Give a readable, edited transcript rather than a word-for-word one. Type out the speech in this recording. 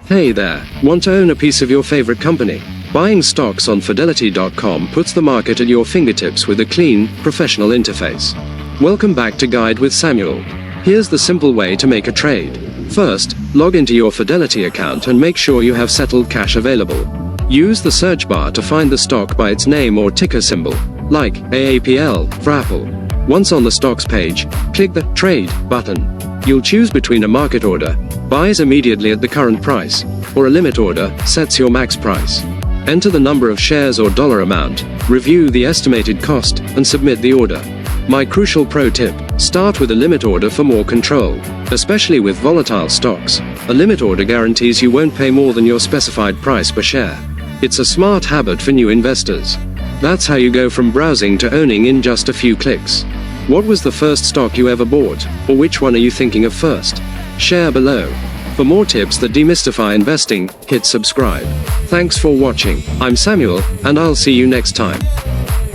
Hey there, want to own a piece of your favorite company? Buying stocks on Fidelity.com puts the market at your fingertips with a clean, professional interface. Welcome back to Guide with Samuel. Here's the simple way to make a trade. First, log into your Fidelity account and make sure you have settled cash available. Use the search bar to find the stock by its name or ticker symbol, like AAPL for Apple. Once on the stocks page, click the Trade button. You'll choose between a market order, buys immediately at the current price, or a limit order, sets your max price. Enter the number of shares or dollar amount, review the estimated cost, and submit the order. My crucial pro tip: start with a limit order for more control. Especially with volatile stocks, a limit order guarantees you won't pay more than your specified price per share. It's a smart habit for new investors. That's how you go from browsing to owning in just a few clicks. What was the first stock you ever bought, or which one are you thinking of first? Share below. For more tips that demystify investing, hit subscribe. Thanks for watching. I'm Samuel, and I'll see you next time.